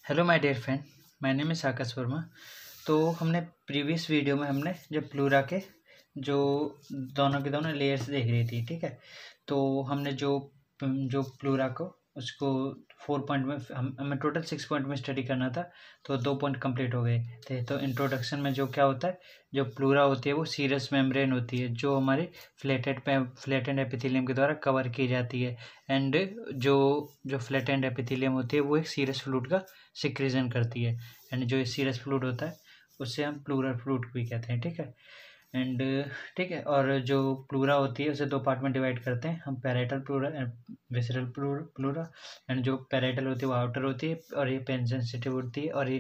Hello my dear friend, my name is Akash Verma. तो हमने previous video में हमने जब प्लूरा के जो दोनों के दोनों लेयर्स देख रही थी, ठीक है। तो हमने जो प्लूरा को उसको 4 पॉइंट में हमें टोटल 6 पॉइंट में स्टडी करना था, तो 2 पॉइंट कंप्लीट हो गए थे। तो इंट्रोडक्शन में जो क्या होता है, जो प्लूरा होती है वो सीरस मेम्ब्रेन होती है जो हमारे फ्लैटेंड एपिथेलियम के द्वारा कवर की जाती है। एंड जो जो फ्लैटेंड एपिथेलियम होती है वो एक सीरस फ्लूइड का सिक्रीजन करती है। एंड जो सीरस फ्लूइड होता है उससे हम प्लूरल फ्लूइड भी कहते हैं, ठीक है। एंड ठीक है, और जो प्लूरा होती है उसे 2 पार्ट में डिवाइड करते हैं हम, parietal pleura and visceral pleura. And जो पैरेटल होती है वो आउटर होती है और ये पेन सेंसिटिव होती है और ये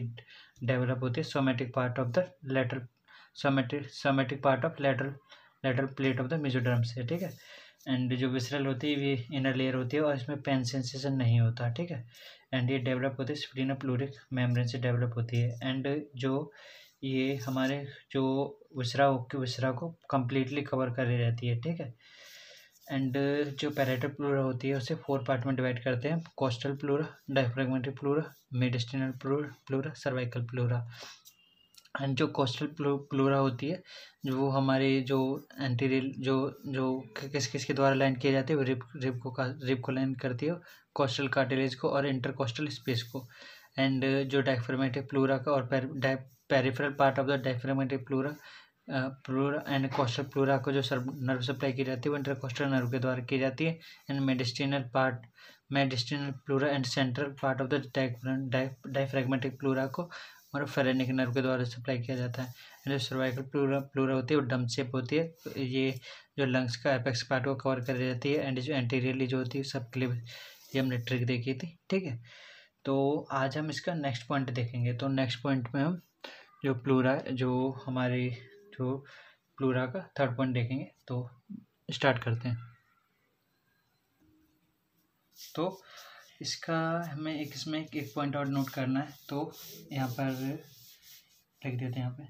डेवलप होती है somatic part of the lateral somatic part of lateral plate of the mesoderm से, ठीक है। एंड जो विसरल होती है ये इनर लेयर होती है और इसमें पेन सेंसेशन नहीं होता, ठीक है। एंड ये डेवलप होती है स्प्लीनो प्लूरिक मेम्ब्रेन से डेवलप होती है। एंड जो ये हमारे जो विसरा को कम्प्लीटली कवर कर रहती है, ठीक है। एंड जो पैरेटल प्लूरा होती है उसे 4 पार्ट में डिवाइड करते हैं, costal pleura, diaphragmatic pleura, mediastinal pleura, cervical pleura. And जो कोस्टल प्लूरा होती है वो हमारे जो एंटीरियल जो जो किसके द्वारा लाइन किए जाते हैं, रिब को लाइन करती है, कोस्टल कार्टिलेज को और इंटरकोस्टल स्पेस को। एंड जो डायफ्रैगमेटिक प्लूरा का और peripheral part of the diaphragmatic pleura and coastal pleura को जो नर्व सप्लाई की जाती है वो इंटरकोस्टल नर्व के द्वारा की जाती है। And mediastinal pleura and central part of the diaphragmatic pleura को और फेरेनिक नर्व के द्वारा सप्लाई किया जाता है। एंड जो सर्वाइकल प्लूरा होती है वो डम शेप होती है, ये जो लंग्स का एपेक्स पार्ट को कवर कर जाती है। एंड जो एंटीरियरली जो होती है सब क्लिप, ये हमने ट्रिक देखी थी, ठीक है। तो आज हम इसका नेक्स्ट पॉइंट देखेंगे। तो नेक्स्ट पॉइंट में हम जो प्लूरा का थर्ड पॉइंट देखेंगे। तो स्टार्ट करते हैं। तो इसका हमें इसमें एक पॉइंट और नोट करना है, तो यहाँ पर लिख देते हैं यहाँ पे।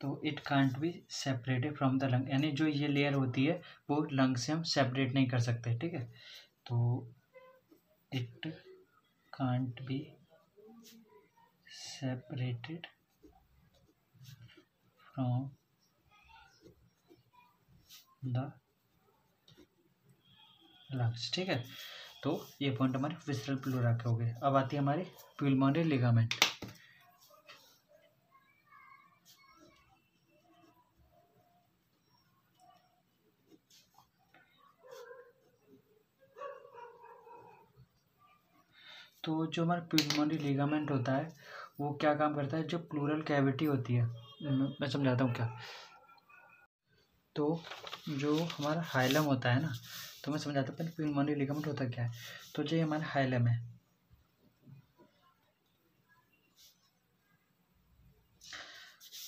तो it can't be separated from the lung, यानी जो ये लेयर होती है वो लंग से हम सेपरेट नहीं कर सकते, ठीक है। तो it can't be separated from the lungs, ठीक है। तो ये पॉइंट हमारे विसरल प्लूरा के हो गए। अब आती है हमारी प्यूल्मोनरी लिगामेंट। तो जो हमारा प्यूल्मोनरी लिगामेंट होता है वो क्या काम करता है, जो प्लूरल कैविटी होती है, मैं समझाता हूँ क्या। तो जो हमारा हाइलम होता है ना, तो मैं समझाता हूँ पहले प्यूल्मोनरी लिगामेंट होता क्या है। तो जो हमारा हाइलम है,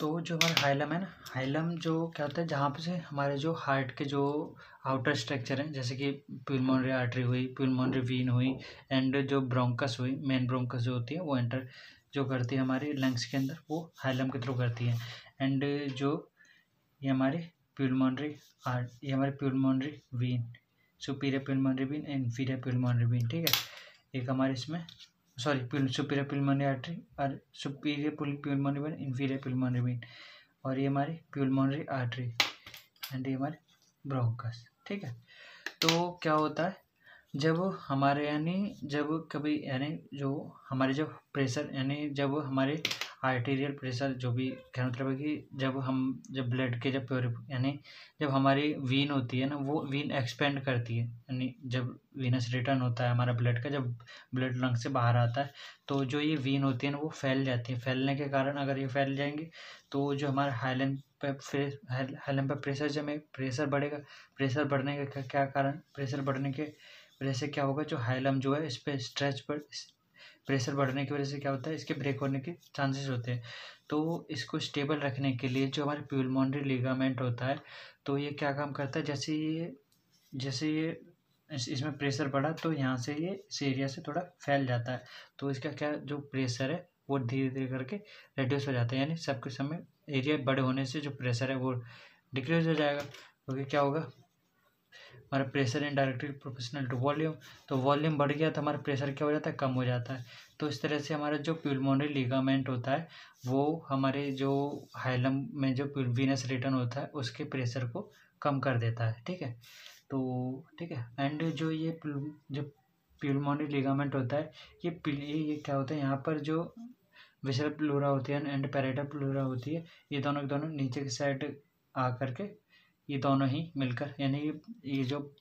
तो जो हमारा हाइलम है ना, हाइलम जो क्या होता है, जहाँ पे से हमारे जो हार्ट के जो आउटर स्ट्रक्चर हैं, जैसे कि प्यूल्मोनरी आर्टरी हुई, प्यूल्मोनरी वीन हुई, एंड जो ब्रोंकस हुई, मेन ब्रोंकस जो होती है वो एंटर जो करती है हमारे लंग्स के अंदर, वो हाइलम के थ्रू करती है। एंड जो ये हमारे pulmonary vein, superior pulmonary vein, inferior pulmonary vein, ठीक है। एक हमारे इसमें सुपीरियर प्यूल्मोनरी आर्टरी और superior pulmonary vein, inferior pulmonary vein, और ये हमारी प्यूल्मोनरी आर्टरी एंड ये हमारे ब्रोंकस, ठीक है। तो क्या होता है, जब हमारे जब कभी जो हमारे जो प्रेशर जब हमारे आर्टीरियल प्रेशर, जो भी क्या मतलब है कि जब ब्लड के जब हमारी वीन होती है ना, वो वीन एक्सपेंड करती है, यानी जब वीनस रिटर्न होता है हमारा ब्लड का, जब ब्लड लंग से बाहर आता है, तो जो ये वीन होती है ना वो फैल जाती है। फैलने के कारण अगर ये फैल जाएंगे तो जो हमारा हाइलम पे प्रेशर, जब प्रेशर बढ़ेगा, प्रेशर बढ़ने का क्या कारण, प्रेशर बढ़ने के वजह से क्या होगा, जो हाइलम जो है इस पर प्रेशर बढ़ने की वजह से क्या होता है, इसके ब्रेक होने के चांसेस होते हैं। तो इसको स्टेबल रखने के लिए जो हमारे प्यूल्मोनरी लिगामेंट होता है, तो ये क्या काम करता है, जैसे ये इसमें प्रेशर बढ़ा तो यहाँ से ये इस एरिया से थोड़ा फैल जाता है, तो इसका क्या जो प्रेशर है वो धीरे धीरे करके रिड्यूस हो जाता है, यानी सबके समय एरिया बड़े होने से जो प्रेशर है वो डिक्रीज हो जाएगा, क्योंकि क्या होगा, हमारा pressure indirectly proportional to volume, तो वॉल्यूम बढ़ गया तो हमारा प्रेशर क्या हो जाता है, कम हो जाता है। तो इस तरह से हमारा जो प्यूल्मोनरी लिगामेंट होता है वो हमारे जो हाइलम में जो वीनस रिटर्न होता है उसके प्रेशर को कम कर देता है, ठीक है। तो ठीक है, एंड जो ये जो प्यूल्मोनरी लिगामेंट होता है ये क्या होता है, यहाँ पर जो विसरल प्लूरा होती है एंड पैरेटल प्लूरा होती है, ये दोनों के दोनों नीचे की साइड आ करके ये दोनों ही मिलकर, यानी ये जो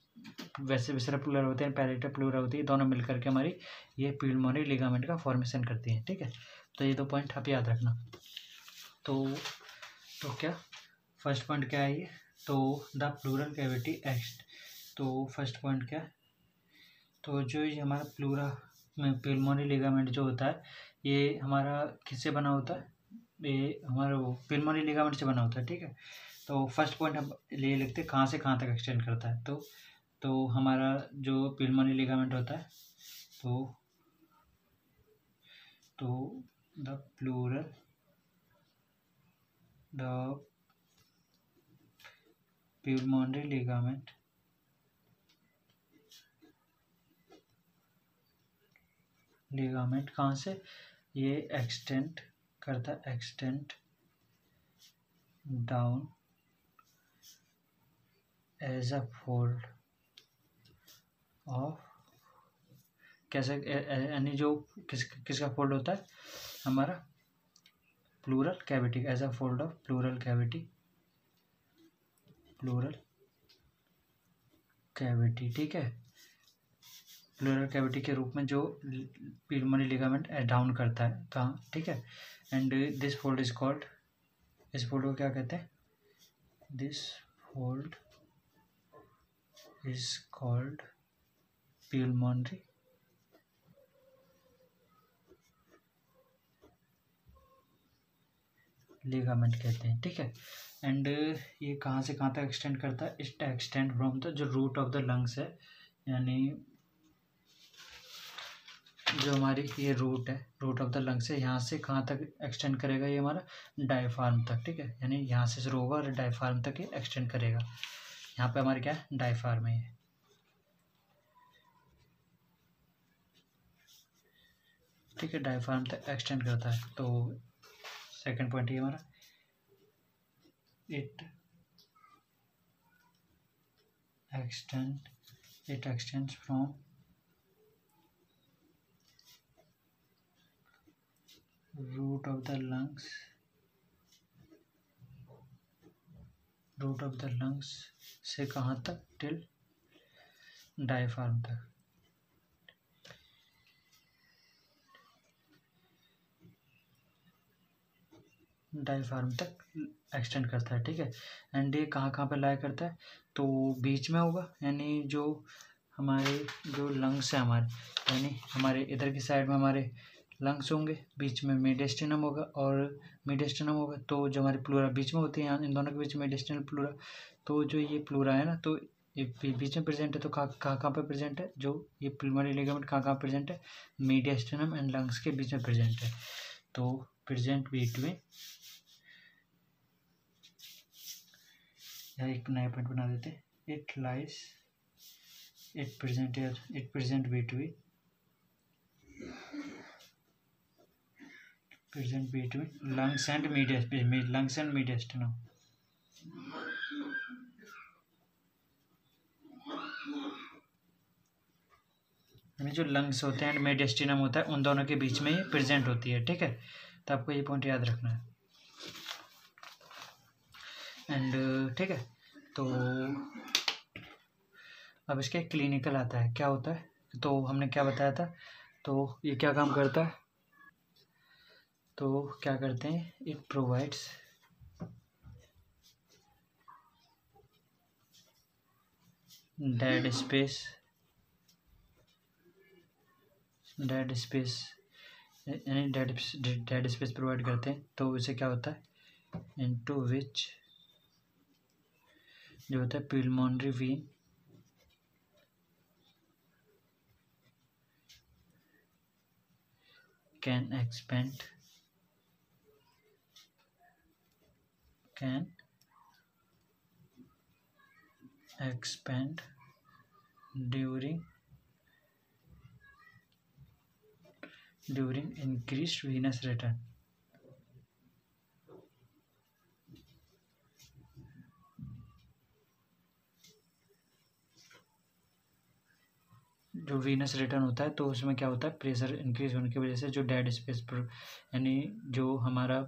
वैसे विसरल प्लूरा होते हैं पैरेटल प्लूरा होती है, दोनों मिलकर के हमारी ये प्यूल्मोनरी लिगामेंट का फॉर्मेशन करती हैं, ठीक है। तो ये दो पॉइंट आप याद रखना। तो क्या फर्स्ट पॉइंट क्या है ये, तो द प्लूरल कैविटी एक्स्ट। तो फर्स्ट पॉइंट क्या है, तो जो ये हमारा प्यूल्मोनरी लिगामेंट जो होता है ये हमारा किससे बना होता है, ये हमारा वो प्यूल्मोनरी लिगामेंट से बना होता है, ठीक है। तो फर्स्ट पॉइंट हम ले लिखते हैं कहाँ से कहाँ तक एक्सटेंड करता है। तो हमारा जो प्यूल्मोनरी लिगामेंट होता है तो द प्यूल्मोनरी लिगामेंट कहाँ से ये एक्सटेंड करता है, extend down as a fold of, कैसे यानी जो किसका फोल्ड होता है, हमारा pleural cavity, as a fold of pleural cavity, ठीक है। प्लूरल कैविटी के रूप में जो प्यूल्मोनरी लिगामेंट डाउन करता है कहाँ, ठीक है। And this fold is called, इस फोल्ड को क्या कहते हैं, this fold is called pulmonary ligament कहते हैं, ठीक है। एंड ये कहाँ से कहाँ तक एक्सटेंड करता है, इट एक्सटेंड फ्रॉम द जो रूट ऑफ द लंग्स है, यानी जो हमारी ये रूट है, रूट ऑफ द लंग्स है, यहाँ से कहाँ तक एक्सटेंड करेगा, ये हमारा डायफ्राम तक, ठीक है। यानी यहाँ से शुरू होगा और डायफ्राम तक ये एक्सटेंड करेगा। यहाँ पे हमारे क्या है, डायफ्राम है, ठीक है, डायफ्राम तक एक्सटेंड करता है। तो सेकंड पॉइंट ये हमारा, it extends from root of the lungs से कहाँ तक, टिल डायफ्राम तक, डायफ्राम तक एक्सटेंड करता है, ठीक है। एंड ये कहाँ कहाँ पे लाया करता है, तो बीच में होगा, यानी जो हमारे जो लंग्स है हमारे, यानी हमारे इधर की साइड में हमारे लंग्स होंगे, बीच में मेडिस्टिनम होगा और मेडिस्टिनम होगा, तो जो हमारी प्लूरा बीच में होती है, यहाँ इन दोनों के बीच में मेडिस्टिनल प्लूरा, तो जो ये प्लूरा है ना, तो ये बीच में प्रेजेंट है, तो कहाँ पे प्रेजेंट है, जो ये प्यूल्मोनरी लिगामेंट कहाँ प्रेजेंट है, मेडिस्टिनम एंड लंग्स के बीच में प्रेजेंट है। तो प्रेजेंट बिटवीन, यहाँ एक नया पॉइंट बना देते हैं, it present between lungs and mediastinum, यानी जो लंग्स होते हैं एंड मेडिस्टिनम होता है उन दोनों के बीच में ही प्रेजेंट होती है, ठीक है। तो आपको ये पॉइंट याद रखना है। एंड ठीक है, तो अब इसके क्लिनिकल आता है, क्या होता है, तो हमने क्या बताया था, तो ये क्या काम करता है, तो क्या करते हैं, इट प्रोवाइड्स डेड स्पेस यानी डेड स्पेस प्रोवाइड करते हैं। तो इससे क्या होता है, इनटू विच जो होता है pulmonary vein can expand during increased venous return. जो वीनस रिटर्न होता है तो उसमें क्या होता है, प्रेशर इंक्रीज होने की वजह से जो डेड स्पेस पर यानी जो हमारा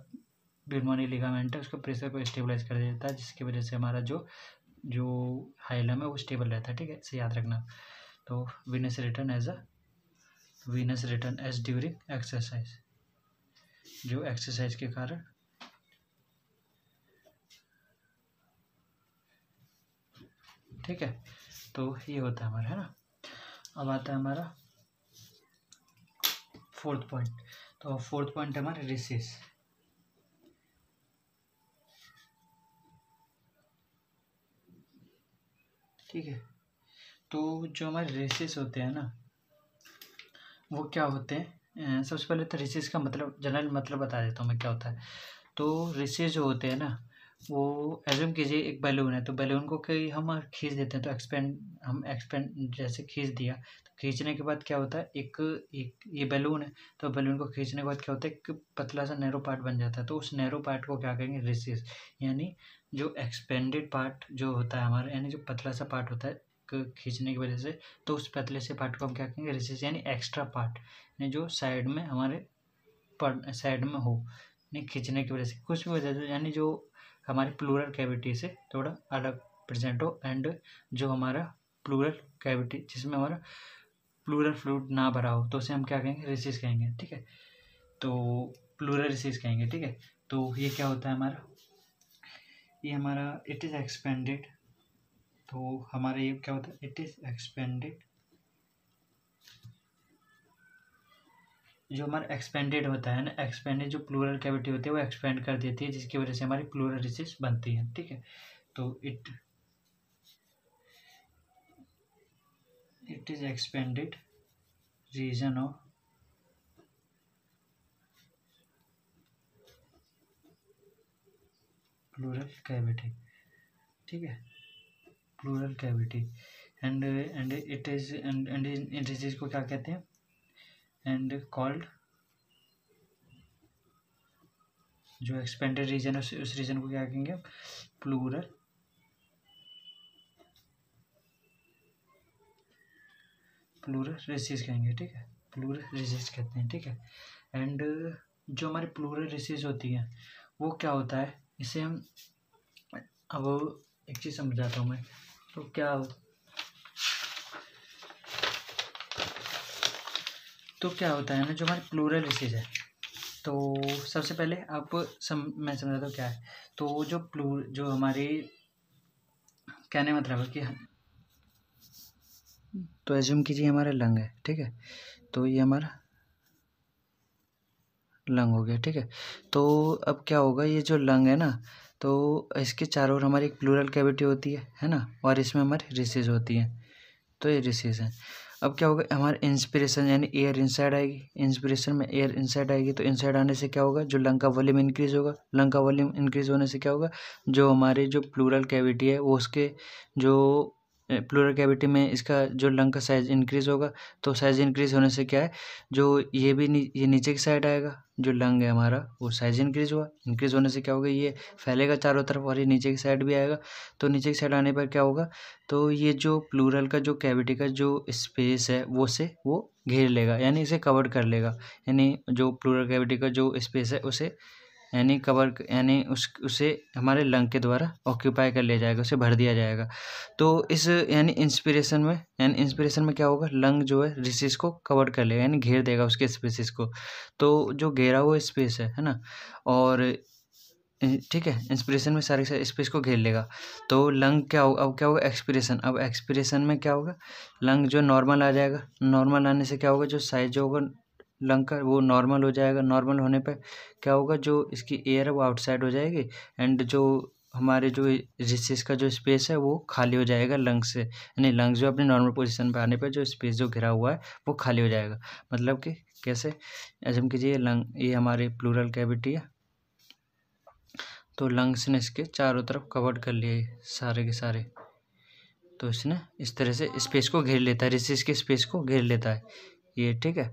बिरमोनी लिगामेंट है उसका प्रेशर को स्टेबलाइज कर देता है, जिसकी वजह से हमारा जो हाइलम है वो स्टेबल रहता है। ठीक है, इसे याद रखना। तो venous return as during exercise, जो एक्सरसाइज के कारण। ठीक है, तो ये होता है हमारा, है ना। अब आता है हमारा फोर्थ पॉइंट। तो फोर्थ पॉइंट है हमारा रेसेस। ठीक है, तो जो हमारे रेसेस होते हैं ना वो क्या होते हैं, सबसे पहले तो रेसेस का मतलब जनरल मतलब बता देता हूँ मैं क्या होता है। तो रेसेस जो होते हैं ना वो एज्यूम कीजिए एक बैलून है, तो बैलून को कहीं हम खींच देते हैं, तो एक्सपेंड जैसे खींच दिया, तो खींचने के बाद क्या होता है, एक ये बैलून है, तो बैलून को खींचने के बाद क्या होता है, एक पतला सा नैरो पार्ट बन जाता है। तो उस नैरो पार्ट को क्या कहेंगे, रेसेस। यानी जो एक्सपेंडेड पार्ट जो होता है हमारा, यानी जो पतला सा पार्ट होता है खींचने की वजह से, तो उस पतले से पार्ट को हम क्या कहेंगे, रेसेस। यानी एक्स्ट्रा पार्ट, यानी जो साइड में हमारे साइड में हो, यानी खींचने की वजह से कुछ भी वजह से, यानी जो हमारी प्लूरल कैविटी से थोड़ा अलग प्रेजेंट हो, एंड जो हमारा प्लूरल कैविटी जिसमें हमारा प्लूरल फ्लूइड ना भरा हो, तो उसे हम क्या कहेंगे, रेसिस कहेंगे। ठीक है, तो प्लूरल रेसिस कहेंगे। ठीक है, तो ये क्या होता है हमारा, ये हमारा इट इज़ एक्सपेंडेड। तो हमारा ये क्या होता है, इट इज़ एक्सपेंडेड। जो हमारा एक्सपेंडेड होता है ना, एक्सपेंडेड जो प्लूरल कैविटी होती है वो एक्सपेंड कर देती है, जिसकी वजह से हमारी प्लूरल रेसिस बनती है। ठीक है, तो it is expanded region of pleural cavity. ठीक है, pleural cavity and it is and in disease को क्या कहते हैं, एंड कॉल्ड, जो एक्सपेंडेड रीजन है उस रीजन को क्या कहेंगे, प्लूरल रेसिस कहेंगे। ठीक है, प्लूरल रेसिस कहते हैं। ठीक है, एंड जो हमारी प्लूरल रेसिस होती है वो क्या होता है, इसे हम अब एक चीज़ समझाता हूँ मैं। तो क्या होता है ना, जो हमारी प्लूरल रेसिस है, तो सबसे पहले आप मैं समझाता हूँ क्या है। तो जो हमारी कहने मतलब है कि, तो एज्यूम कीजिए हमारा लंग है। ठीक है, तो ये हमारा लंग हो गया। ठीक है, तो अब क्या होगा, ये जो लंग है ना, तो इसके चारों ओर हमारी एक प्लूरल कैविटी होती है ना, और इसमें हमारी रिसेस होती है। तो ये रिसेस है। अब क्या होगा, हमारे इंस्पिरेशन यानी एयर इनसाइड आएगी, इंस्पिरेशन में एयर इनसाइड आएगी, तो इनसाइड आने से क्या होगा, जो लंग का वॉल्यूम इंक्रीज होगा, लंग का वॉल्यूम इंक्रीज होने से क्या होगा, जो हमारी जो प्लूरल कैविटी है वो उसके जो प्लूरल कैविटी में इसका जो लंग का साइज इंक्रीज होगा, तो साइज इंक्रीज होने से क्या है, जो ये भी ये नीचे की साइड आएगा, जो लंग है हमारा वो साइज इंक्रीज हुआ, इंक्रीज होने से क्या होगा, ये फैलेगा चारों तरफ और ये नीचे की साइड भी आएगा। तो नीचे की साइड आने पर क्या होगा, तो ये जो प्लूरल का जो कैविटी का जो स्पेस है वो घेर लेगा, यानी इसे कवर कर लेगा, यानी जो प्लूरल कैविटी का जो स्पेस है उसे यानी यानी उसे हमारे लंग के द्वारा ऑक्यूपाई कर लिया जाएगा, उसे भर दिया जाएगा। तो इस यानी इंस्पिरेशन में क्या होगा, लंग जो है रिसेस को कवर कर लेगा, यानी घेर देगा उसके स्पेसिस को। तो जो घेरा हुआ स्पेस है ना, और ठीक है, इंस्पिरेशन में सारे स्पेस को घेर लेगा। तो लंग क्या होगा, अब क्या होगा, एक्सपिरेशन। अब एक्सपिरेशन में क्या होगा, लंग जो नॉर्मल आ जाएगा, नॉर्मल आने से क्या होगा, जो साइज जो होगा लंग का वो नॉर्मल हो जाएगा। नॉर्मल होने पर क्या होगा, जो इसकी एयर है वो आउटसाइड हो जाएगी, एंड जो हमारे जो रिसेस का जो स्पेस है वो खाली हो जाएगा लंग से, यानी लंग्स जो अपने नॉर्मल पोजीशन पे आने पर जो स्पेस जो घिरा हुआ है वो खाली हो जाएगा। मतलब कि कैसे, एज्यूम कीजिए लंग ये हमारी प्लूरल कैविटी है, तो लंग्स ने इसके चारों तरफ कवर कर लिए सारे के सारे, तो इसने इस तरह से स्पेस को घेर लेता है, रिसेस के स्पेस को घेर लेता है ये, ठीक है।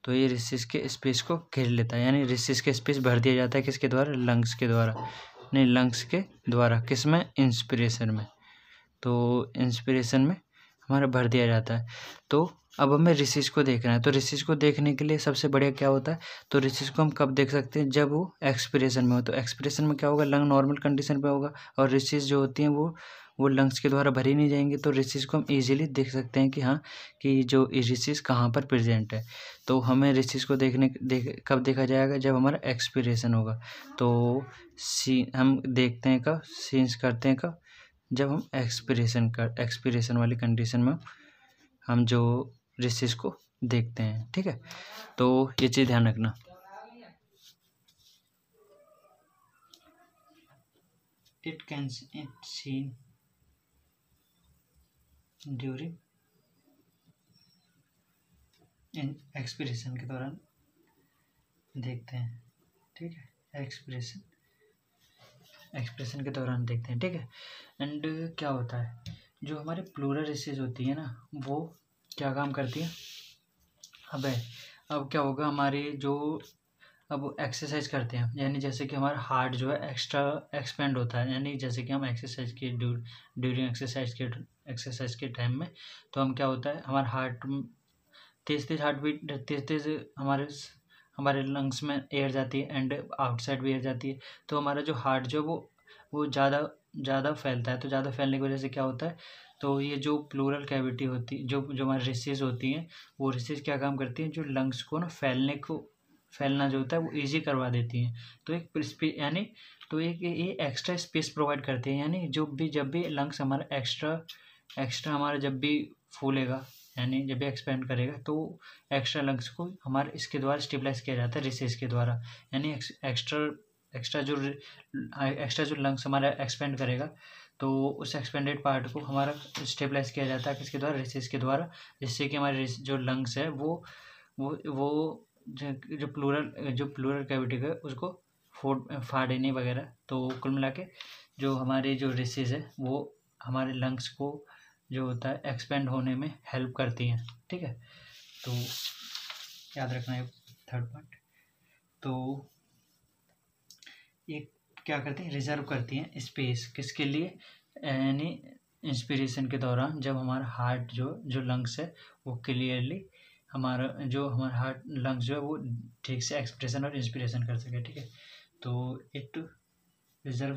तो ये रिसेस के स्पेस को घेर लेता है, यानी रिसेस के स्पेस भर दिया जाता है किसके द्वारा, लंग्स के द्वारा, नहीं लंग्स के द्वारा, किस में, इंस्पिरेशन में। तो इंस्पिरेशन में हमारा भर दिया जाता है। तो अब हमें रिसेस को देखना है, तो रिसेस को देखने के लिए सबसे बढ़िया क्या होता है, तो रिसेस को हम कब देख सकते हैं, जब वो एक्सपिरेशन में हो। तो एक्सपिरेशन में क्या होगा, लंग नॉर्मल कंडीशन पे होगा और रिसेस जो होती हैं वो लंग्स के द्वारा भरी नहीं जाएंगी। तो रिसेस को हम इजीली देख सकते हैं कि हाँ, कि जो रिसेस कहाँ पर प्रेजेंट है। तो हमें रिसेस को कब देखा जाएगा, जब हमारा एक्सपिरेशन होगा। तो हम देखते हैं कब, सीन्स करते हैं कब, जब हम एक्सपिरेशन वाली कंडीशन में हम जो रिसेस को देखते हैं, ठीक है। तो ये चीज़ ध्यान रखना। It seen during in expiration के दौरान देखते हैं, ठीक है। एक्सप्रेशन के दौरान देखते हैं, ठीक है। एंड क्या होता है, जो हमारे प्लूरल रिसेस होती है ना, वो क्या काम करती है। अब क्या होगा, हमारी जो अब एक्सरसाइज करते हैं, यानी जैसे कि हमारा हार्ट जो है एक्स्ट्रा एक्सपेंड होता है, यानी जैसे कि हम एक्सरसाइज के ड्यूरिंग एक्सरसाइज के टाइम में, तो हम क्या होता है, हमारा हार्ट तेज हार्ट बीट, तेज हमारे लंग्स में एयर जाती है एंड आउटसाइड भी एयर जाती है। तो हमारा जो हार्ट जो वो ज़्यादा फैलता है। तो ज़्यादा फैलने की वजह से क्या होता है, तो ये जो प्लूरल कैविटी होती है, जो हमारी रिसेस होती हैं, वो रिसेस क्या काम करती हैं, जो लंग्स को ना फैलना जो होता है वो ईजी करवा देती हैं। तो एक ये एक्स्ट्रा स्पेस प्रोवाइड करते हैं, यानी जब भी लंग्स हमारा एक्स्ट्रा हमारा जब भी फूलेगा, यानी जब भी एक्सपेंड करेगा, तो एक्स्ट्रा लंग्स को हमारे इसके द्वारा स्टेबलाइज किया जाता है, रिसेस के द्वारा। यानी एक्स्ट्रा जो लंग्स हमारा एक्सपेंड करेगा, तो उस एक्सपेंडेड पार्ट को हमारा स्टेबलाइज किया जाता है किसके द्वारा, रिसेस के द्वारा, जिससे कि हमारे जो लंग्स है वो जो प्लूरल कैविटी है उसको फाड़े नहीं वगैरह। तो कुल मिला के जो हमारे जो रिसेस है वो हमारे लंग्स को जो होता है एक्सपेंड होने में हेल्प करती हैं, ठीक है। तो याद रखना है थर्ड पार्ट। तो ये क्या करती हैं, रिजर्व करती हैं स्पेस किसके लिए, यानी इंस्पिरेशन के दौरान, जब हमारा हार्ट जो लंग्स है वो क्लियरली हमारा हार्ट लंग्स जो है वो ठीक से एक्सप्रेशन और इंस्पिरेशन कर सके, ठीक है। तो it reserve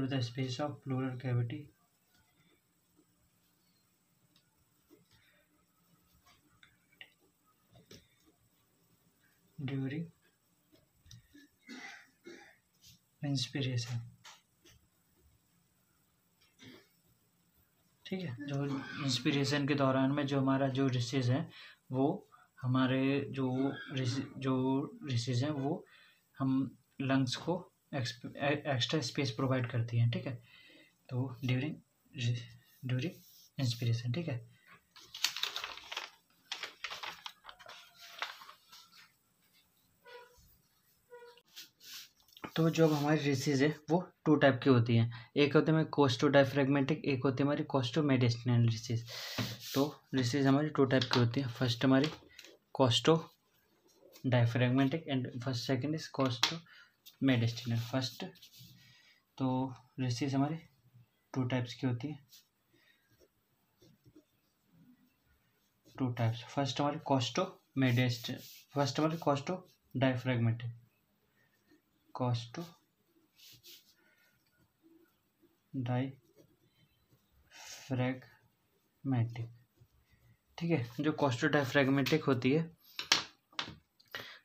the space of pleural cavity during inspiration, ठीक है। जो इंस्पिरेशन के दौरान में जो हमारा जो रिसेस है, वो हमारे जो रिसेस हैं वो हम लंग्स को एक्स्ट्रा स्पेस प्रोवाइड करती हैं, ठीक है। तो ड्यूरिंग इंस्पिरेशन, ठीक है। तो जो हमारी रिसेस है वो 2 टाइप की होती हैं। एक होती है हमारी कोस्टो डायफ्रेगमेटिक, एक होती है हमारी कोस्टो मेडिस्टिनल रिसेस। तो रिसेस हमारी 2 टाइप की होती हैं। फर्स्ट हमारी costodiaphragmatic and second is costomediastinal. First तो रिसेस हमारी 2 टाइप्स की होती है, 2 टाइप्स। फर्स्ट हमारी कोस्टो डायफ्रेगमेटिक, कोस्टो डायफ्रेगमेटिक, ठीक है। जो कोस्टो डायफ्रेगमेटिक होती है,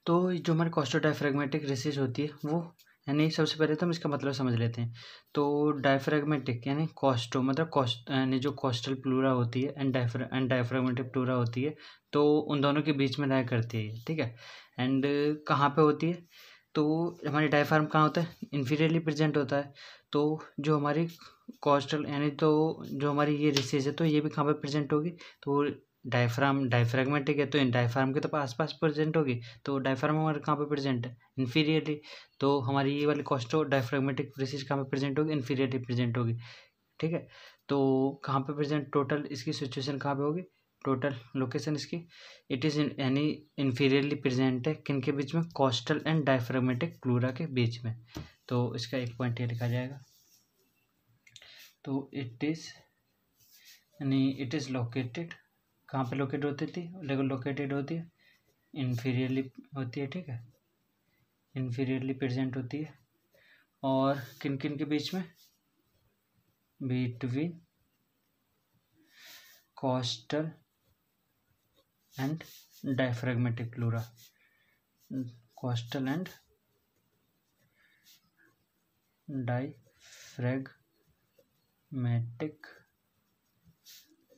तो जो हमारी कोस्टो डायफ्रेगमेटिक रिसेस होती है वो, यानी सबसे पहले तो हम इसका मतलब समझ लेते हैं। तो डायफ्रेगमेटिक यानी कोस्टो मतलब यानी जो कोस्टल प्लूरा होती है एंड डायफ्रेगमेटिक प्लूरा होती है, तो उन दोनों के बीच में लाया करती है, ठीक है। एंड कहाँ पे होती है, तो हमारी डायफ्राम कहाँ होता है, इंफीरियरली प्रेजेंट होता है। तो जो हमारी कोस्टल यानी तो जो हमारी ये रिसेस है, तो ये भी कहाँ पर प्रेजेंट होगी, तो डायफ्रैगमेटिक है तो इन डायफ्राम के तो आसपास प्रेजेंट होगी, तो डायफ्राम हमारे कहाँ पे प्रेजेंट है, इन्फीरियरली। तो हमारी ये वाली कॉस्टो डायफ्रैगमेटिक ब्रेसिस कहाँ पे प्रेजेंट होगी, इन्फीरियरली प्रेजेंट होगी। ठीक है, तो कहाँ पे प्रेजेंट, टोटल इसकी सिचुएशन कहाँ पे होगी, टोटल लोकेशन इसकी इट इज़ यानी इन्फीरियरली प्रेजेंट है किन के बीच में, कोस्टल एंड डायफ्रैगमेटिक प्लूरा के बीच में। तो इसका एक पॉइंट ये लिखा जाएगा। तो इट इज़ यानी इट इज़ लोकेटेड, कहाँ पे लोकेट होती थी, लोकेटेड होती है इन्फीरियरली होती है। ठीक है, इन्फीरियरली प्रेजेंट होती है और किन किन के बीच में, between coastal and diaphragmatic pleura, coastal and diaphragmatic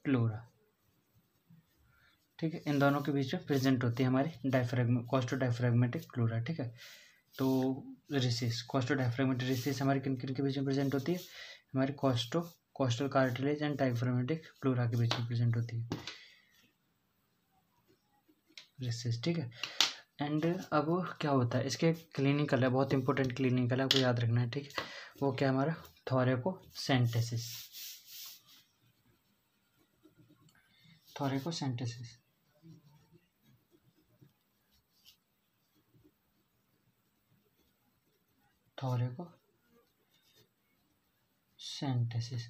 pleura. ठीक है, इन दोनों के बीच में प्रेजेंट होती है हमारी कोस्टो डायफ्रैगमेटिक प्लूरा। ठीक है, तो रिसिस, कोस्टो डायफ्रैगमेटिक रिसिस हमारी किन किन के बीच में प्रेजेंट होती है, हमारी costal cartilage and diaphragmatic pleura के बीच में प्रेजेंट होती है रिसिस। ठीक है, एंड अब क्या होता है, इसके क्लिनिकल है, बहुत इंपॉर्टेंट क्लिनिकल है, आपको याद रखना है। ठीक है, वो क्या हमारा थोरैकोसेंटेसिस, थोरैकोसेंटेसिस। थोरैकोसेंटेसिस,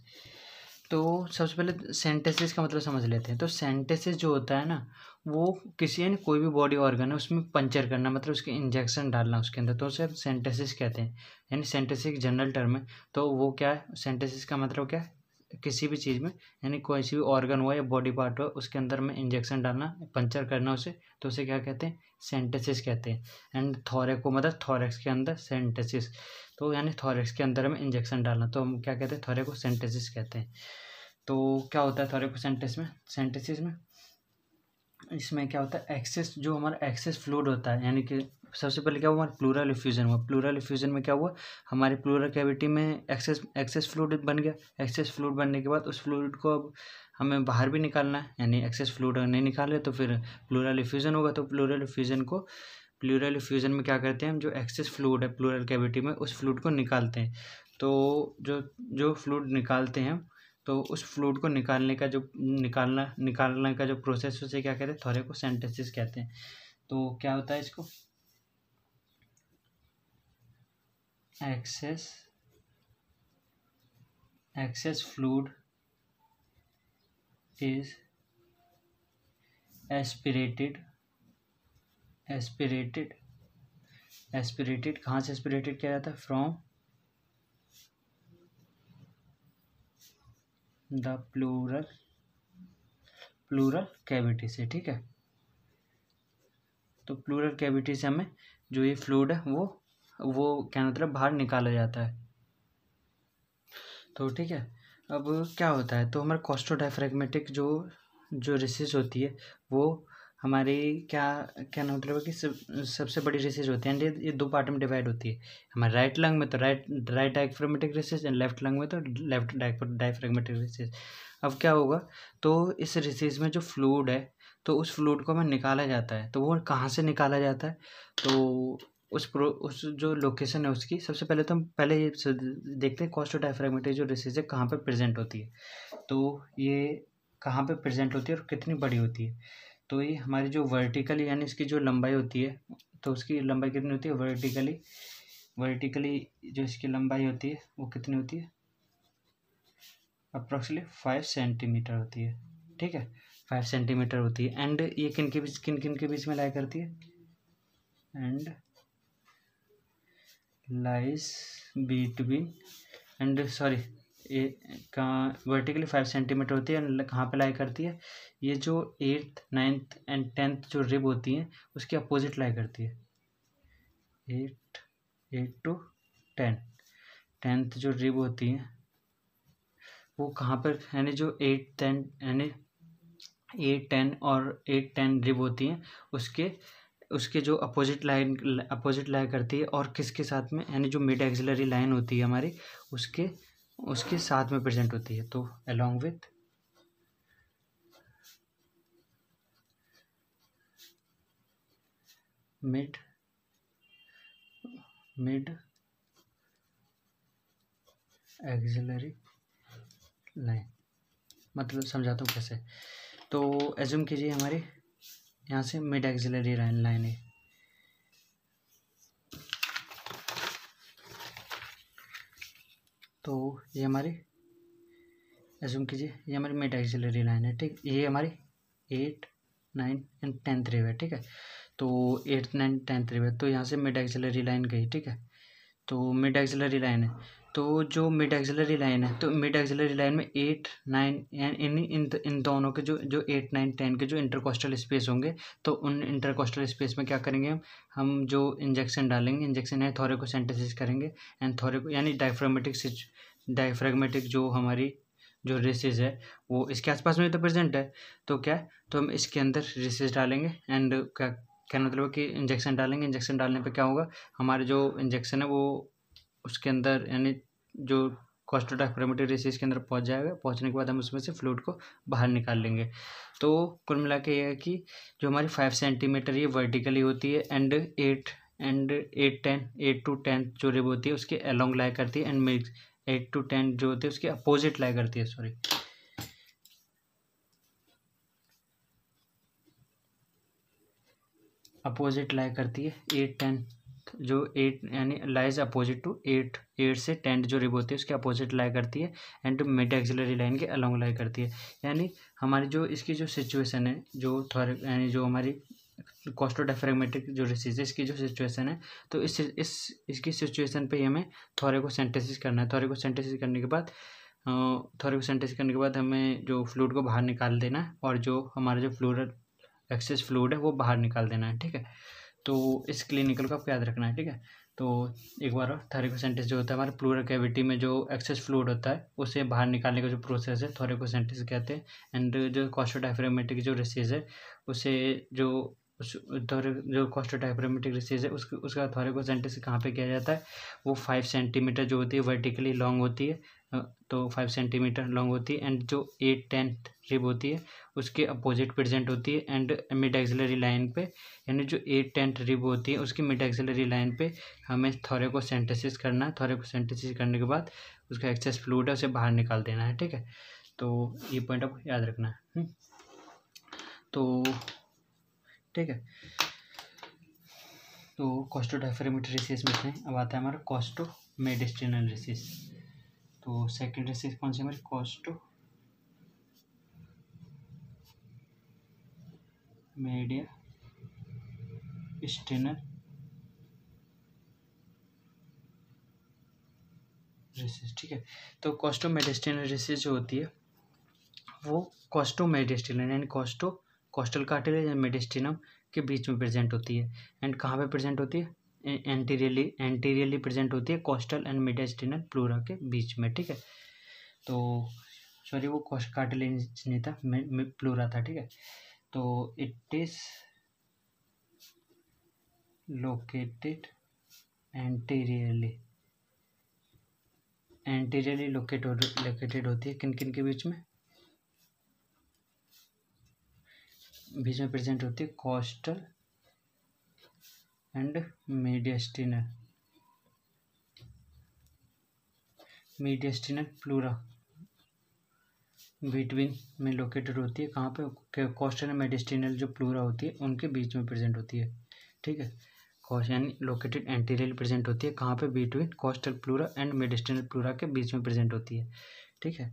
तो सबसे पहले सेंटेसिस का मतलब समझ लेते हैं। तो सेंटेसिस जो होता है ना, वो किसी यानी कोई भी बॉडी ऑर्गन है उसमें पंचर करना, मतलब उसके इंजेक्शन डालना उसके अंदर, तो उसे सेंटेसिस कहते हैं। यानी सेंटेसिस एक जनरल टर्म है। तो वो क्या है, सेंटेसिस का मतलब क्या है, किसी भी चीज़ में यानी कोई सी भी ऑर्गन हुआ या बॉडी पार्ट हुआ उसके अंदर में इंजेक्शन डालना, पंचर करना उसे, तो उसे क्या कहते हैं, सेंटेसिस कहते हैं। एंड थोरैको मतलब थोरैक्स के अंदर सेंटेसिस, तो यानी थोरैक्स के अंदर में इंजेक्शन डालना, तो हम क्या कहते हैं, थोरैकोसेंटेसिस कहते हैं। तो क्या होता है थोरैकोसेंटेसिस में, इसमें क्या होता है, एक्सेस जो हमारा एक्सेस फ्लूइड होता है, यानी कि सबसे पहले क्या हुआ, हमारा प्लूरल इफ्यूजन हुआ। प्लूरल इफ्यूजन में क्या हुआ, हमारे प्लूरल कैविटी में एक्सेस फ्लूइड बन गया। एक्सेस फ्लूइड बनने के बाद उस फ्लूइड को अब हमें बाहर भी निकालना है, यानी एक्सेस फ्लूइड अगर नहीं निकाले तो फिर प्लूरल इफ्यूजन होगा। तो प्लूरल इफ्यूजन में क्या करते हैं हम, जो एक्सेस फ्लूइड है प्लूरल कैविटी में उस फ्लूइड को निकालते हैं। तो जो फ्लूइड निकालते हैं, तो उस फ्लूइड को निकालने का जो प्रोसेस, उसे क्या कहते हैं, थोरैकोसेंटेसिस कहते हैं। तो क्या होता है इसको, excess fluid is aspirated कहाँ से एस्पिरेटेड किया जाता है, फ्रॉम द प्लूरल कैविटी से। ठीक है, तो प्लूरल कैविटी से हमें जो ये फ्लूइड है वो क्या मतलब बाहर निकाला जाता है। तो ठीक है, अब क्या होता है, तो हमारे कोस्टो डायफ्रैगमेटिक जो रिसिस होती है वो हमारी क्या मतलब है कि सबसे बड़ी रिसिस होती है। एंड ये दो पार्ट में डिवाइड होती है। हमारे राइट लंग में तो right diaphragmatic recess and left lung में तो लेफ्ट डायफ्रैगमेटिक रिसिस। अब क्या होगा, तो इस रिसिस में जो फ्लूइड है, तो उस फ्लूइड को हमें निकाला जाता है। तो वो कहाँ से निकाला जाता है, तो उस जो लोकेशन है उसकी, सबसे पहले तो हम ये देखते हैं कोस्टो डायफ्रैगमेटिक जो रिसिस है कहाँ पे प्रेजेंट होती है। तो ये कहाँ पे प्रेजेंट होती है और कितनी बड़ी होती है। तो ये हमारी जो वर्टिकली यानी इसकी जो लंबाई होती है, तो उसकी लंबाई कितनी होती है, वर्टिकली जो इसकी लंबाई होती है वो कितनी होती है, अप्रोक्सीमेटली 5 सेंटीमीटर होती है। ठीक है, 5 सेंटीमीटर होती है। एंड ये किन किन के बीच में लाया करती है, and lies between vertically 5 centimetre होती है। कहाँ पे लाई करती है, ये जो 8th 9th एंड 10th जो रिब होती हैं उसके अपोजिट लाई करती है। 8 to 10th जो रिब होती हैं वो कहाँ पर, यानी जो 8 10 और 8 10 रिब होती हैं उसके जो अपोजिट लाई करती है, और किसके साथ में, यानी जो मिड एक्सिलरी लाइन होती है हमारी उसके साथ में प्रेजेंट होती है। तो along with mid axillary line, मतलब समझाता हूँ कैसे। तो एज्यूम कीजिए हमारी यहाँ से मिड एक्सिलरी लाइन है, तो ये हमारी एज्यूम कीजिए ये हमारी मिड एक्सिलरी लाइन है, ठीक। ये हमारी 8, 9 एंड 10th रिव है, ठीक है। तो 8th, 9th, 10th रिव है, तो यहाँ से मिड एक्सिलरी लाइन गई, ठीक है। तो मिड एक्सिलरी लाइन है, तो जो मिड एक्सिलरी लाइन है, तो मिड एक्सिलरी लाइन में 8, 9 इन दोनों के जो 8, 9, 10 के जो इंटरकोस्टल स्पेस होंगे, तो उन इंटरकोस्टल स्पेस में क्या करेंगे हम जो इंजेक्शन डालेंगे, इंजेक्शन है थोरेकोसेंटेसिस करेंगे एंड थोरेको यानी डायफ्रेगमेटिक जो हमारी जो रेसेस है वो इसके आसपास में तो प्रेजेंट है, तो क्या तो हम इसके अंदर रेसेस डालेंगे एंड क्या मतलब कि इंजेक्शन डालेंगे। इंजेक्शन डालने पे क्या होगा, हमारे जो इंजेक्शन है वो उसके अंदर यानी जो कॉस्टोडायफ्रागमेटिक रेसेस के अंदर पहुंच जाएगा। पहुंचने के बाद हम उसमें से फ्लूइड को बाहर निकाल लेंगे। तो कुल मिला के ये है कि जो हमारी 5 सेंटीमीटर ये वर्टिकली होती है एंड 8 to 10 जो रिब होती है उसके अलोंग लाई करती है एंड 8 to 10 जो होती है उसके अपोजिट लाई करती है, सॉरी। अपोजिट लाई करती है 8, 10 जो 8 यानी लाइज अपोजिट टू 8 से 10 जो रिब होती है उसके अपोजिट लाई करती है एंड मिड एक्सिलरी लाइन के अलोंग लाई करती है। यानी हमारी जो इसकी जो सिचुएशन है जो यानी जो हमारी कॉस्टोडायफ्रेगमेटिक जो रेसिस है इसकी जो सिचुएशन है, तो इसकी सिचुएशन पे हमें थोरेकोसेंटेसिस करना है। थोरेकोसेंटेसिस करने के बाद हमें जो फ्लूइड को बाहर निकाल देना है और जो हमारा जो फ्लूइड एक्सेस फ्लूइड है वो बाहर निकाल देना है, ठीक है। तो इस क्लिनिकल को आपको याद रखना है, ठीक है। तो एक बार और, थोरेकोसेंटेसिस जो होता है हमारे प्लूरल कैविटी में जो एक्सेस फ्लूइड होता है उसे बाहर निकालने का जो प्रोसेस है थोरेकोसेंटेसिस कहते हैं। एंड जो कॉस्टोडायफ्रागमेटिक जो रेसिस है उसे जो कॉस्टोडायफ्रागमेटिक रेसिस है उसका थोरेकोसेंटेसिस कहाँ पे किया जाता है, वो 5 सेंटीमीटर जो होती है वर्टिकली लॉन्ग होती है, तो 5 सेंटीमीटर लॉन्ग होती है एंड जो 8, 10 रिब होती है उसके अपोजिट प्रेजेंट होती है एंड मिड एक्सिलरी लाइन पे, यानी जो 8, 10 रिब होती है उसकी मिड एक्सिलरी लाइन पे हमें थोरेकोसेंटेसिस करना है। थोरेकोसेंटेसिस करने के बाद उसका एक्सेस फ्लूइड है उसे बाहर निकाल देना है, ठीक है। तो ये पॉइंट आपको याद रखना है। तो ठीक है, तो कॉस्टोडायफ्रागमेटिक रेसिस में से अब आता है हमारा कॉस्टोमेडिस्टिनल रेसिस। तो सेकंड रेसिस कौन सी हमारी कॉस्टोमेडिस्टिनल रेसिस, ठीक है। तो कॉस्टोमेडिस्टिनल रेसिस जो होती है वो कॉस्टोमेडिस्टिनल यानी कोस्टल कार्टिलेज एंड मेडिस्टिनम के बीच में प्रेजेंट होती है। एंड कहाँ पे प्रेजेंट होती है, एंटीरियरली प्रेजेंट होती है कोस्टल एंड मेडिस्टिनल प्लूरा के बीच में, ठीक है। तो सॉरी वो कार्टिलेज नहीं था, प्लूरा था, ठीक है। तो it is located anteriorly located होती है किन किन के बीच में प्रेजेंट होती है कोस्टल एंड मीडियस्टिनल प्लूरा बिटवीन में लोकेटेड होती है। कहाँ पे, कोस्टल एंड मेडिस्टिनल जो प्लूरा होती है उनके बीच में प्रेजेंट होती है, ठीक है। यानी लोकेटेड एंटीरियर प्रेजेंट होती है कहाँ पे, between costal pleura and mediastinal pleura के बीच में प्रेजेंट होती है, ठीक है।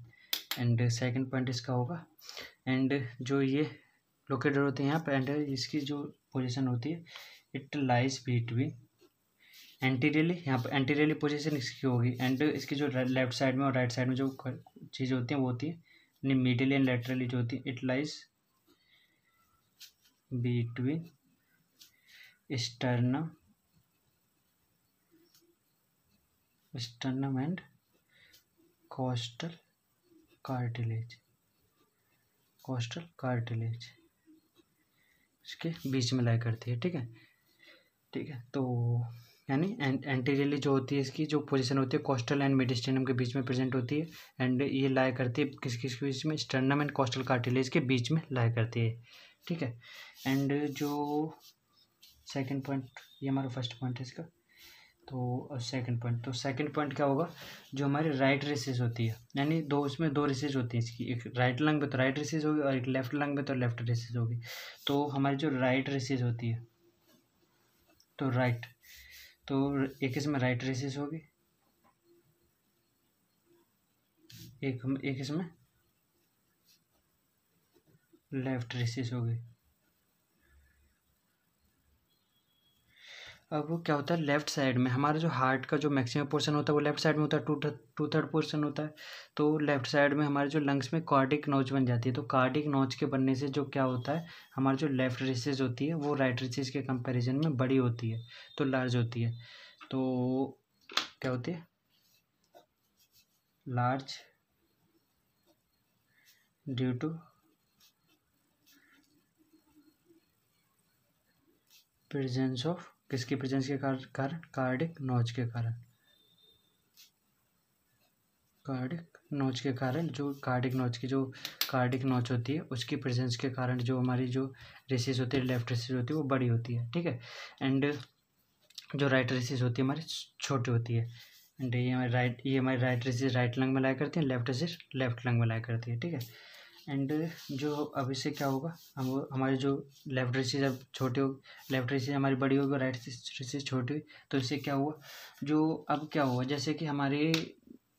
एंड सेकंड पॉइंट इसका होगा, एंड जो ये लोकेटेड होते हैं यहाँ पे एंड इसकी जो पोजीशन होती है इट लाइज बिटवीन एंटीरियरली, यहाँ पर एंटीरियरली पोजीशन इसकी होगी एंड इसकी जो लेफ्ट साइड में और राइट साइड में जो चीज़ें होती हैं वो होती है मीडियली एंड लेटरली जो होती है it lies between sternum and costal cartilage इसके बीच में लाई करती है, ठीक है। तो यानी एंटीरियरली जो होती है इसकी जो पोजीशन होती है कोस्टल एंड मेडिस्टिनम के बीच में प्रेजेंट होती है एंड ये लाई करती है किसके बीच में, स्टर्नम एंड कोस्टल कार्टिलेज के बीच में लाई करती है, ठीक है। एंड जो सेकंड पॉइंट, ये हमारा फर्स्ट पॉइंट है इसका। तो सेकंड पॉइंट, तो सेकंड पॉइंट क्या होगा, जो हमारी राइट रेसिस होती है, यानी इसमें दो रेसिस होती है इसकी, एक राइट लंग में तो राइट रेसिस होगी और एक लेफ्ट लंग में तो लेफ्ट रेसिस होगी। तो हमारी जो राइट रेसिस होती है, तो राइट, तो एक इसमें राइट रेसिस होगी, एक इसमें लेफ्ट रेसिस होगी। अब वो क्या होता है, लेफ्ट साइड में हमारा जो हार्ट का जो मैक्सिमम पोर्शन होता है वो लेफ्ट साइड में होता है, टू थर्ड पोर्शन होता है। तो लेफ्ट साइड में हमारे जो लंग्स में कार्डिक नोच बन जाती है, तो कार्डिक नोच के बनने से जो क्या होता है, हमारी जो लेफ्ट रेसिस होती है वो राइट रेसिस के कंपैरिजन में बड़ी होती है, तो लार्ज होती है। तो क्या होती है, large due to presence of, किसकी प्रेजेंस के कारण, कार्डिक नोच के कारण, कार्डिक नोच के कारण, जो कार्डिक नोच की जो कार्डिक नोच होती है उसकी प्रेजेंस के कारण जो हमारी जो रेसिस होती है, लेफ्ट रेसिस होती है वो बड़ी होती है, ठीक है। एंड जो राइट रेसिस होती है हमारी छोटी होती है। एंड ये हमारी राइट रेसिस राइट लंग में लाया करती है, लेफ्ट रेसिस लेफ्ट लंग में लाया करती है, ठीक है। एंड जो अब इससे क्या होगा, हम हमारी जो लेफ्ट रेसिस अब छोटी हो, लेफ्ट रेसिस हमारी बड़ी होगी, राइट रेसिस छोटी हुई, तो इससे क्या हुआ, जो अब क्या हुआ, जैसे कि हमारे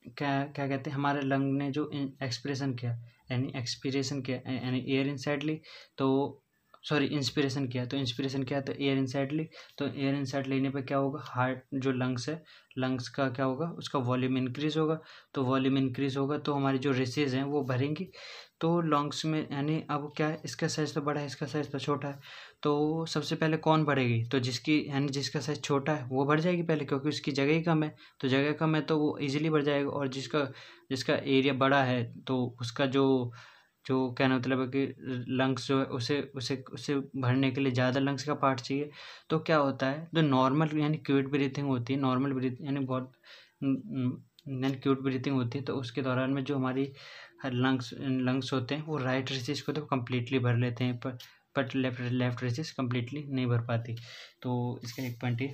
क्या क्या कहते हैं, हमारे लंग ने जो एक्सप्रेशन किया, यानी एक्सपीरेशन किया, यानी एयर इनसाइड ली, तो सॉरी इंस्पिरेशन किया, तो इंस्पिरेशन किया तो एयर इनसाइड ली, तो एयर इनसाइड लेने पे क्या होगा, हार्ट जो लंग्स है, लंग्स का क्या होगा, उसका वॉल्यूम इंक्रीज होगा, तो वॉल्यूम इंक्रीज होगा तो हमारी जो रेसेस हैं वो भरेंगी, तो लंग्स में, यानी अब क्या है, इसका साइज तो बड़ा है, इसका साइज तो छोटा है, तो सबसे पहले कौन बढ़ेगी, तो जिसकी, यानी जिसका साइज छोटा है वो बढ़ जाएगी पहले, क्योंकि उसकी जगह ही कम है, तो जगह कम है तो वो इजीली बढ़ जाएगा, और जिसका जिसका एरिया बड़ा है तो उसका जो जो कहना मतलब है कि लंग्स जो है उसे उसे उसे भरने के लिए ज़्यादा लंग्स का पार्ट चाहिए। तो क्या होता है, जो नॉर्मल यानी क्विक ब्रीथिंग होती है, नॉर्मल ब्रीथ यानी बहुत यानी क्विक ब्रीथिंग होती है, तो उसके दौरान में जो हमारी लंग्स होते हैं वो राइट रेसिस को तो कम्प्लीटली भर लेते हैं, बट लेफ्ट रेसिस कम्प्लीटली नहीं भर पाती। तो इसका एक पॉइंट है।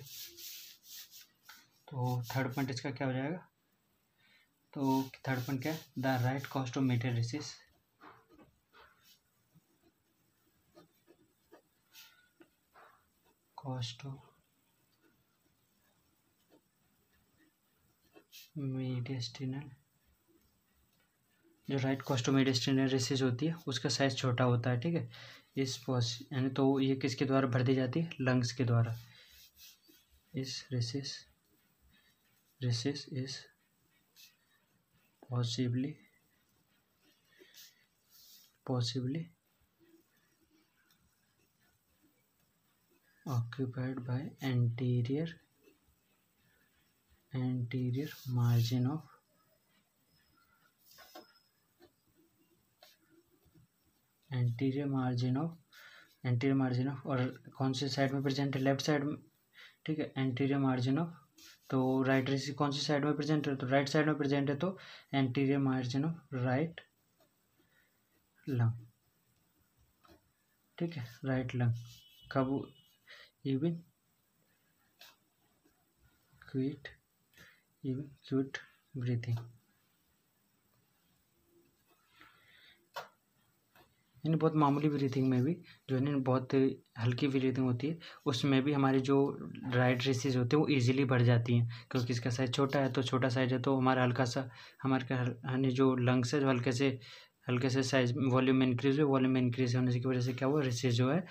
तो थर्ड पॉइंट इसका क्या हो जाएगा, तो थर्ड पॉइंट क्या है, द राइट कॉस्टोमीटर रेसिस मेडिस्टिनल, जो राइट कॉस्टोमेडिस्टिनल रेसिस होती है उसका साइज छोटा होता है, ठीक है। यानी तो ये किसके द्वारा भर दी जाती है, लंग्स के द्वारा। इस recess is possibly occupied by anterior margin of और कौन से साइड में प्रेजेंट है, लेफ्ट साइड में, ठीक है। एंटीरियर मार्जिन ऑफ, तो राइट रेसिस कौन सी साइड में प्रेजेंट है, तो राइट साइड में प्रेजेंट है, तो anterior margin of right lung, ठीक है, राइट लंग। कब, इवन क्विट ब्रीथिंग, यानी बहुत मामूली ब्रीथिंग में भी जो है ना बहुत हल्की ब्रीथिंग होती है, उसमें भी हमारी जो राइट रेसिस होते हैं वो इजीली बढ़ जाती हैं, क्योंकि इसका साइज छोटा है, तो छोटा साइज है तो हमारा हल्का सा हमारे जो लंग्स है जो हल्के से साइज वॉल्यूम इंक्रीज होने की वजह से क्या हुआ, रेसिस जो है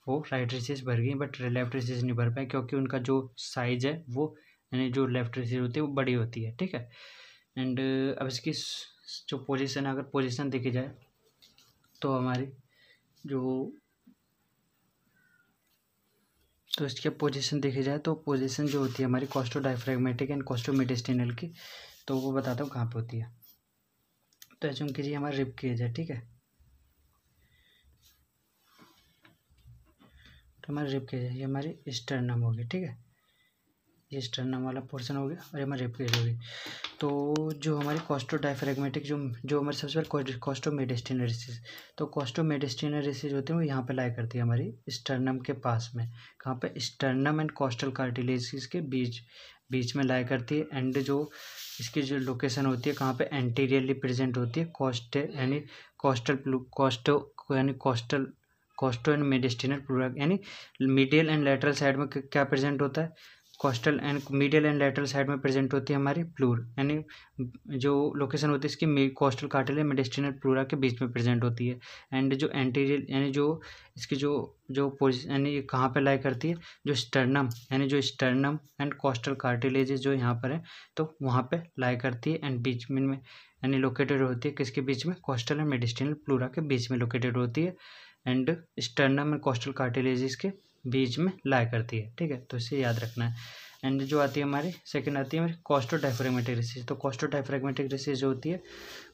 वो राइट रेसिस भर गई, बट लेफ्ट रेसिस नहीं भर पाए, क्योंकि उनका जो साइज है वो, यानी जो लेफ्ट रेसिस होती है वो बड़ी होती है, ठीक है। एंड अब इसकी जो पोजीशन, अगर पोजीशन देखी जाए तो हमारी जो, तो इसकी पोजीशन देखी जाए तो पोजीशन जो होती है हमारी कॉस्टोडायफ्रैग्मेटिक एंड कॉस्टोमेडिस्टिनल की, तो वो बताता हूँ कहाँ पे होती है। तो एज्यूम कीजिए हमारी रिब केज है, ठीक है, तो हमारी रिब केज है, ये हमारी स्टर्नम होगी, ठीक है। ये स्टर्नम वाला पोर्शन हो गया और ये हमारी रिपकेज हो गई। तो जो हमारी कॉस्टोडायफ्रैग्मेटिक जो हमारे सबसे पहले कॉस्टोमेडिस्टिनरेसिस, तो कॉस्टोमेडिस्टिनरेसिस होती है वो यहाँ पे लाई करती है हमारी स्टर्नम के पास में। कहाँ पे? स्टर्नम एंड कॉस्टल कार्टिलेज के बीच में लाई करती है। एंड जो इसकी जो लोकेशन होती है कहाँ पे? एंटीरियरली प्रेजेंट होती है कॉस्टो एंड मेडिस्टिनल प्लूरा, यानी मीडियल एंड लेटरल साइड में क्या प्रेजेंट होता है? Costal and medial and lateral side में प्रेजेंट होती है हमारी प्लूर, यानी जो लोकेशन होती है इसकी कॉस्टल कार्टिलेज मेडिस्टिनल प्लूरा के बीच में प्रेजेंट होती है। एंड जो एंटीरियर यानी जो इसकी जो पोजिशन यानी कहाँ पे लाई करती है? जो स्टर्नम यानी जो स्टर्नम एंड कॉस्टल कार्टिलेज जो यहाँ पर है तो वहाँ पे लाई करती है। एंड बीच में यानी लोकेटेड होती है किसके बीच में? कॉस्टल एंड मेडिस्टिनल प्लूरा के बीच में लोकेटेड होती है। एंड स्टर्नम एंड कॉस्टल कार्टिलेजिस के बीच में लाई करती है। ठीक है, तो इसे याद रखना है। एंड जो आती है हमारी सेकंड आती है हमारी कॉस्टोडायफ्रैग्मेटिक रेसिस। तो कॉस्टोडायफ्रैग्मेटिक रेसिस जो होती है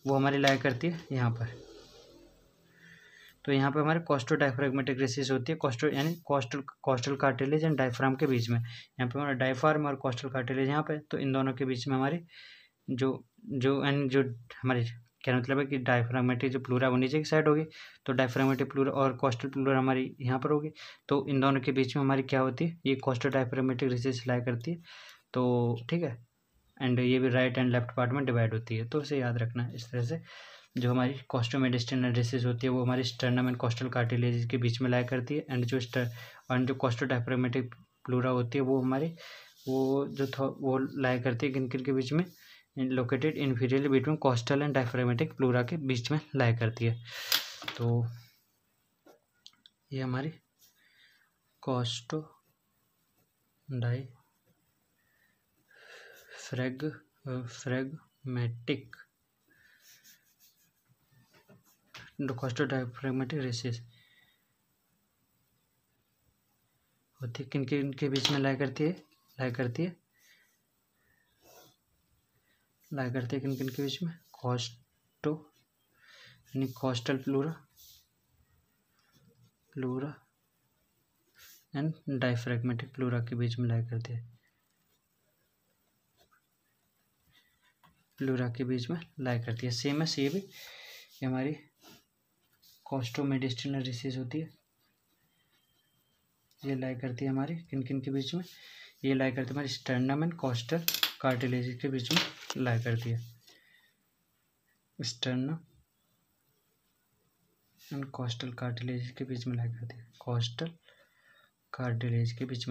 वो हमारी लाई करती है यहाँ पर। तो यहाँ पे हमारे कॉस्टोडायफ्रैग्मेटिक रेसिस होती है यानी कॉस्टल कार्टिलेज एंड डायफ्राम के बीच में। यहाँ पे हमारा डायफ्राम और कॉस्टल कार्टिलेज यहाँ पे, तो इन दोनों के बीच में हमारी जो हमारी क्या मतलब है कि डायफ्रामेटिक जो प्लूरा वो नीचे की साइड होगी, तो डायफ्रामेटिक प्लूरा और कॉस्टल प्लूरा हमारी यहाँ पर होगी। तो इन दोनों के बीच में हमारी क्या होती है? ये कॉस्टोडायफ्रामेटिक रेसिस लाई करती है। तो ठीक है, एंड ये भी राइट एंड लेफ्ट पार्ट में डिवाइड होती है। तो इसे याद रखना है इस तरह से। जो हमारी कॉस्टोमेडिस्टिनल रेसिस होती है वो हमारी स्टर्नम एंड कॉस्टल कार्टिलेज के बीच में लाई करती है। एंड जो कॉस्टोडायफ्रामेटिक प्लूरा होती है वो हमारी वो लाई करती है किन के बीच में? Located inferiorly between costal and diaphragmatic pleura के बीच में लाई करती है। तो ये हमारी कॉस्टोडायफ्रैग्मेटिक रेसिस होती है किन के बीच में लाई करती है किन के बीच में? यानी costal pleura and diaphragmatic pleura के बीच में लाई करती है। सेम है ये भी। ये हमारी कॉस्टोमेडिस्टिनल रेसिस होती है, ये लाई करती है हमारी किन के बीच में? ये लाई करती है हमारी स्टर्नम एंड कॉस्टल कार्टिलेज के बीच में लाई करती है। स्टर्नम एंड कॉस्टल कार्टिलेज के बीच में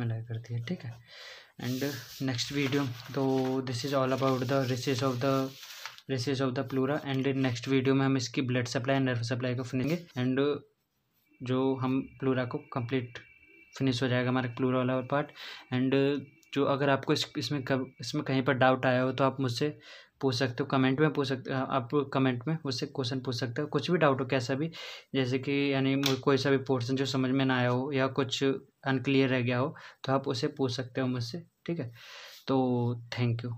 लाई करती है। ठीक है, एंड नेक्स्ट वीडियो, तो this is all about the recess of the pleura. And next video में हम इसकी blood supply and nerve supply को फिनेंगे। एंड जो हम प्लूरा को कंप्लीट फिनिश हो जाएगा हमारा प्लूरा वाला पार्ट। एंड जो अगर आपको इसमें कहीं पर डाउट आया हो तो आप मुझसे पूछ सकते हो, कमेंट में पूछ सकते हो। आप कमेंट में मुझसे क्वेश्चन पूछ सकते हो, कुछ भी डाउट हो, कैसा भी, जैसे कि यानी कोई सा भी पोर्शन जो समझ में ना आया हो या कुछ अनक्लियर रह गया हो तो आप उसे पूछ सकते हो मुझसे। ठीक है, तो थैंक यू।